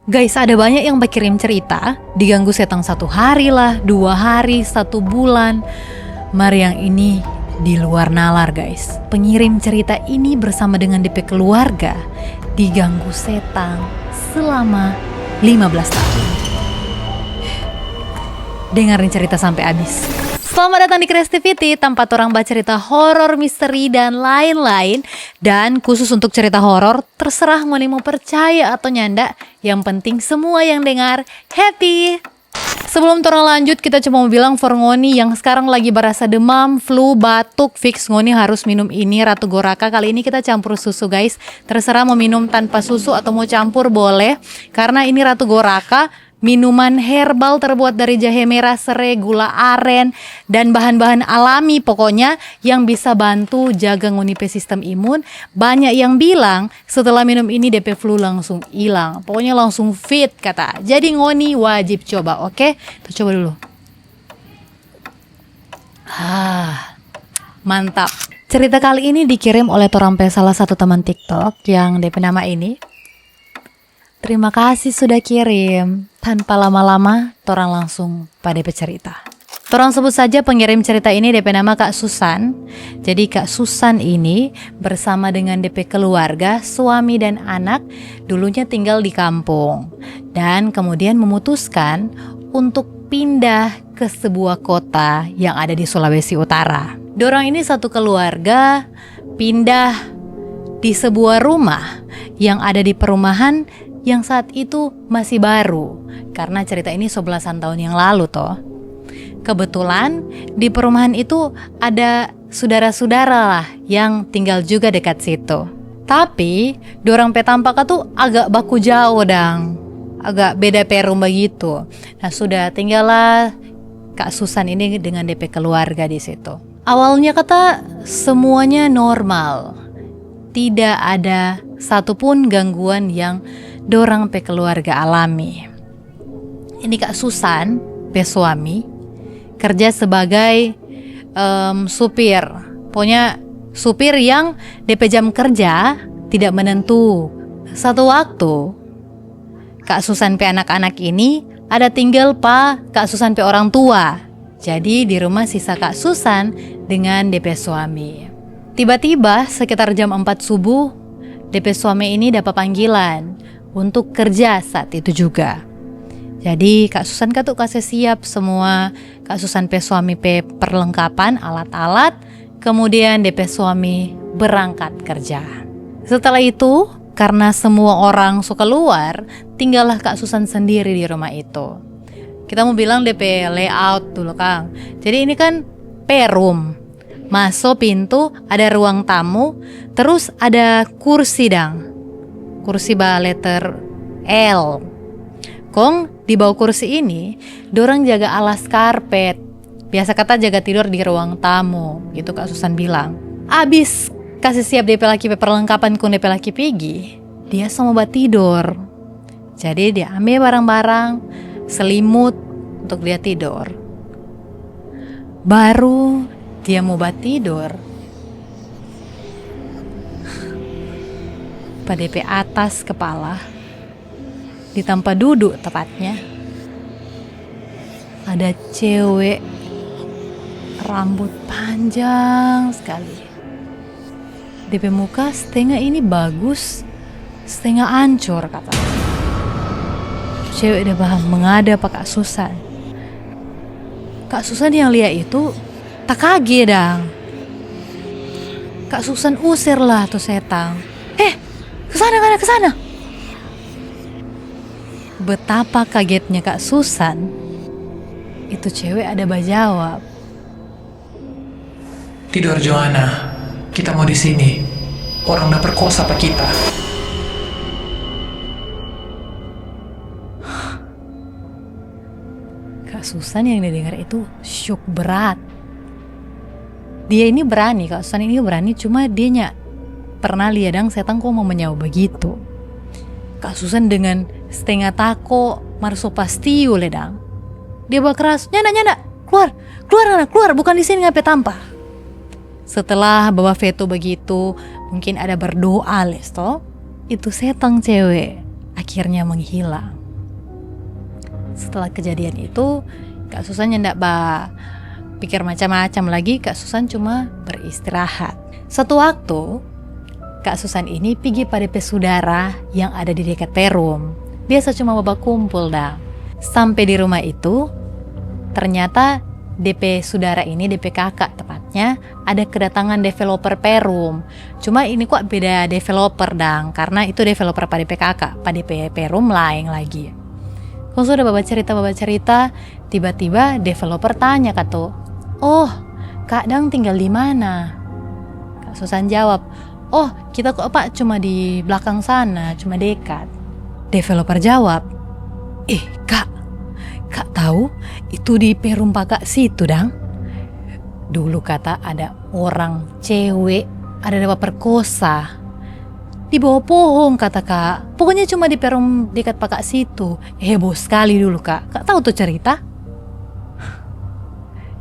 Guys, ada banyak yang berkirim cerita diganggu setan 1 hari lah, 2 hari, 1 bulan. Mari yang ini di luar nalar guys. Pengirim cerita ini bersama dengan DP keluarga diganggu setan selama 15 tahun. Dengerin cerita sampai habis. Selamat datang di Creativity, tempat orang baca cerita horor, misteri, dan lain-lain. Dan khusus untuk cerita horor, terserah mau percaya atau nyanda. Yang penting semua yang dengar happy. Sebelum orang lanjut, kita cuma mau bilang for Ngoni yang sekarang lagi berasa demam, flu, batuk, fix Ngoni harus minum ini Ratu Goraka. Kali ini kita campur susu guys. Terserah mau minum tanpa susu atau mau campur boleh. Karena ini Ratu Goraka, minuman herbal terbuat dari jahe merah, serai, gula aren, dan bahan-bahan alami pokoknya yang bisa bantu jaga Ngoni pe sistem imun. Banyak yang bilang setelah minum ini DP flu langsung hilang. Pokoknya langsung fit kata. Jadi Ngoni wajib coba, oke? Kita coba dulu. Mantap. Cerita kali ini dikirim oleh Torampe salah satu teman TikTok yang DP nama ini. Terima kasih sudah kirim. Tanpa lama-lama, torang langsung pada cerita. Torang sebut saja pengirim cerita ini DP nama Kak Susan. Jadi Kak Susan ini bersama dengan DP keluarga, suami dan anak dulunya tinggal di kampung. Dan kemudian memutuskan untuk pindah ke sebuah kota yang ada di Sulawesi Utara. Dorang ini satu keluarga pindah di sebuah rumah yang ada di perumahan yang saat itu masih baru, karena cerita ini 11-an tahun yang lalu toh. Kebetulan di perumahan itu ada saudara-saudara lah yang tinggal juga dekat situ. Tapi dorang petampaka tuh agak baku jauh dang, agak beda perum begitu. Nah sudah tinggallah Kak Susan ini dengan DP keluarga di situ. Awalnya kata semuanya normal, tidak ada satupun gangguan yang dorang pe keluarga alami. Ini Kak Susan pe suami kerja sebagai supir. Pokoknya supir yang DP jam kerja tidak menentu. Satu waktu Kak Susan pe anak-anak ini ada tinggal Kak Susan pe orang tua. Jadi di rumah sisa Kak Susan dengan DP suami. Tiba-tiba sekitar jam 4 subuh DP suami ini dapat panggilan untuk kerja saat itu juga. Jadi Kak Susan tuh kasih siap semua Kak Susan pe suami pe perlengkapan alat-alat. Kemudian DP suami berangkat kerja. Setelah itu karena semua orang suka keluar, tinggallah Kak Susan sendiri di rumah itu. Kita mau bilang DP layout dulu Kang. Jadi ini kan perum. Masuk pintu ada ruang tamu, terus ada kursi dang. Kursi letter L. Kong di bawah kursi ini dorang jaga alas karpet. Biasa kata jaga tidur di ruang tamu, gitu Kak Susan bilang. Abis kasih siap DP laki perlengkapan kun DP laki pergi, dia sama buat tidur. Jadi dia ambil barang-barang, selimut untuk dia tidur. Baru dia mau buat tidur, pada DP atas kepala, di tempat duduk tepatnya, ada cewek rambut panjang sekali. DP muka setengah ini bagus, setengah hancur kata. Cewek udah paham mengada Kak Susan. Kak Susan yang lihat itu tak kaget dang. Kak Susan usir lah tuh setan. Kesana. Betapa kagetnya Kak Susan. Itu cewek ada bajawab. Tidur Joanna, kita mau di sini. Orang udah perkosa apa kita? Kak Susan yang didengar itu syok berat. Dia ini berani, Kak Susan ini berani, cuma dia pernah lihat dang setan kok mau menyawa begitu. Kak Susan dengan setengah tako marso pasti ledang. Dia keras, nyanda, keluar, bukan di sini ngapain tanpa. Setelah bawa veto begitu, mungkin ada berdoa lesto, itu setan cewek akhirnya menghilang. setelah kejadian itu Kak Susan ndak pikir macam-macam lagi. Kak Susan cuma beristirahat. Suatu waktu Kak Susan ini pergi pada saudara yang ada di dekat perum. Biasa cuma babak kumpul dah. Sampai di rumah itu, ternyata DP saudara ini, DP kakak tepatnya, ada kedatangan developer perum. Cuma ini kok beda developer dang, karena itu developer pada DP kakak, pada DP perum lain lagi. Kalau sudah bawa cerita, tiba-tiba developer tanya kata, "Oh, Kak Dang tinggal di mana?" Kak Susan jawab, "Oh, kita kok Pak cuma di belakang sana, cuma dekat." Developer jawab, Kak tahu itu di perum Pakak situ dang. Dulu kata ada orang cewek ada dapat perkosa di bawah pohon kata Kak. Pokoknya cuma di perum dekat Pakak situ. Heboh sekali dulu Kak. Kak tahu tuh cerita?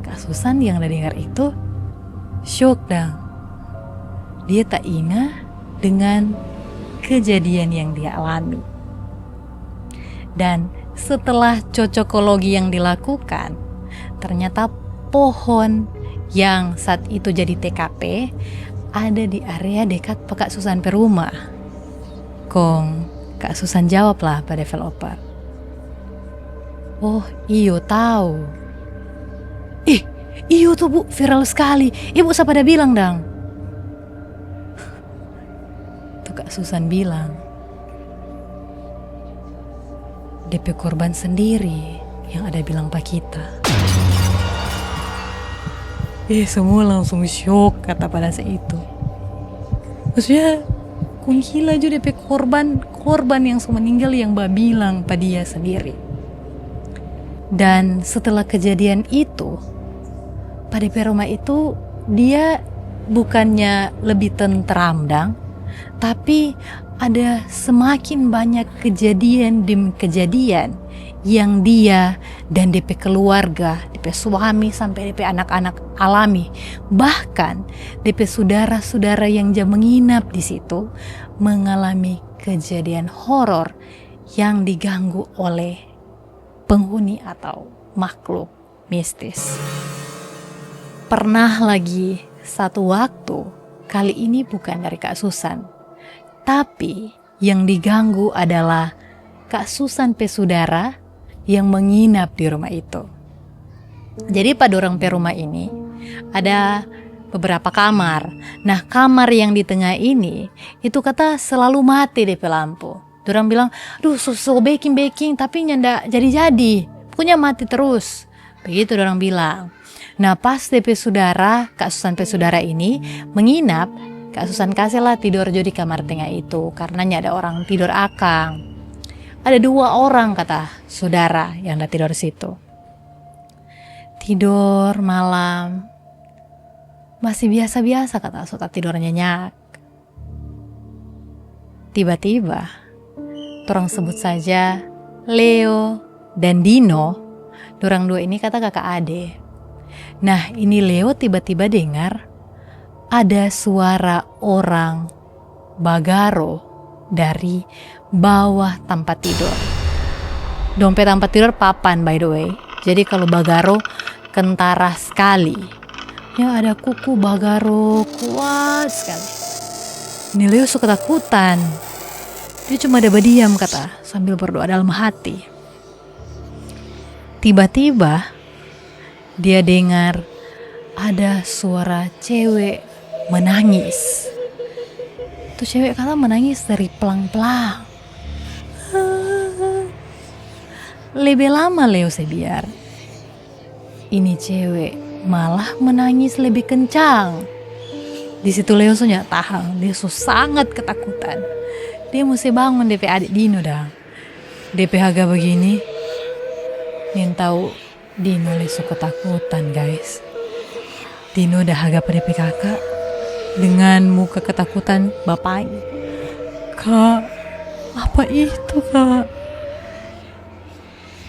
Kak Susan yang udah dengar itu syok dang. Dia tak ingat dengan kejadian yang dia alami. Dan setelah cocokologi yang dilakukan, ternyata pohon yang saat itu jadi TKP ada di area dekat Kak Susan perumah. Kak Susan jawablah pada developer, "Oh iyo tahu." Iyo tuh Bu, viral sekali. Ibu siapa pada bilang dang? Tuh Kak Susan bilang, DP korban sendiri yang ada bilang pak kita. Semua langsung syok kata pada saat itu. Maksudnya kung gila juga DP korban yang meninggal yang bilang pada dia sendiri. Dan setelah kejadian itu, pada DP rumah itu dia bukannya lebih tentram dang, tapi ada semakin banyak kejadian demi kejadian yang dia dan DP keluarga, DP suami sampai DP anak-anak alami. Bahkan DP saudara-saudara yang menginap di situ mengalami kejadian horor yang diganggu oleh penghuni atau makhluk mistis. Pernah lagi satu waktu, kali ini bukan dari Kak Susan, tapi yang diganggu adalah Kak Susan saudara yang menginap di rumah itu. Jadi pada orang rumah ini ada beberapa kamar. Nah kamar yang di tengah ini itu kata selalu mati DP lampu. Dorang bilang, "Duh so baking tapi nyanda jadi-jadi. Pokoknya mati terus." Begitu dorang bilang. Nah pas DP saudara, Kak Susan saudara ini menginap, Kak Susan kasihlah tidur di kamar tengah itu karena ada orang tidur akang. Ada 2 orang kata saudara yang ada tidur di situ. Tidur malam masih biasa-biasa kata suka tidur nyenyak. Tiba-tiba orang sebut saja Leo dan Dino. Dorang 2 ini kata kakak ade. Nah ini Leo tiba-tiba dengar ada suara orang bagaro dari bawah tempat tidur. Dompet tempat tidur papan by the way. Jadi kalau bagaro kentara sekali. Ya ada kuku bagaro kuat sekali. Ini Leo suka ketakutan. Dia cuma ada berdiam kata sambil berdoa dalam hati. Tiba-tiba dia dengar ada suara cewek menangis. Tuh cewek kata menangis dari pelang-pelang. Lebih lama Leo biar. Ini cewek malah menangis lebih kencang. Di situ Leo sudah tahan. Dia sangat ketakutan. Dia mesti bangun DP adik Dino dah. DP harga begini. Yang tahu Dino lesu ketakutan guys. Dino dah harga pada DP kakak dengan muka ketakutan bapaknya. "Kak, apa itu Kak?"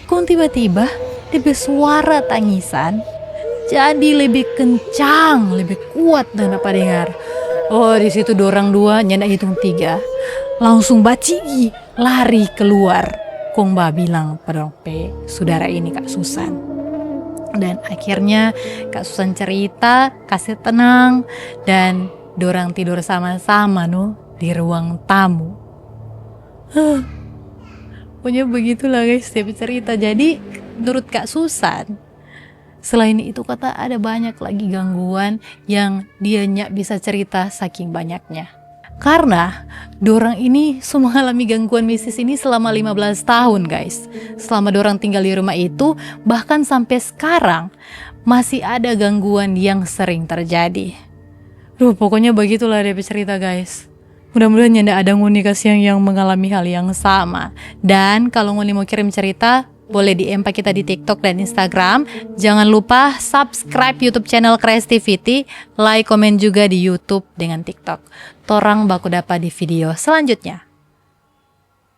Kok tiba-tiba DP suara tangisan jadi lebih kencang, lebih kuat dan apa dengar. Oh di situ dorang 2 nyanda hitung 3 langsung bacigi lari keluar Kong ba bilang pada saudara ini Kak Susan. Dan akhirnya Kak Susan cerita, kasih tenang, dan dorang tidur sama-sama di ruang tamu. Pokoknya begitulah guys setiap cerita. Jadi menurut Kak Susan, selain itu kata ada banyak lagi gangguan yang dia nyak bisa cerita saking banyaknya. Karena dorang ini semua mengalami gangguan mistis ini selama 15 tahun guys. Selama dorang tinggal di rumah itu, bahkan sampai sekarang masih ada gangguan yang sering terjadi. Pokoknya begitulah dia cerita guys. Mudah-mudahan tidak ada nguni kasih yang mengalami hal yang sama. Dan kalau nguni mau kirim cerita, boleh DM kita di TikTok dan Instagram. Jangan lupa subscribe YouTube channel Creativity, like, komen juga di YouTube dengan TikTok. Torang baku dapat di video selanjutnya.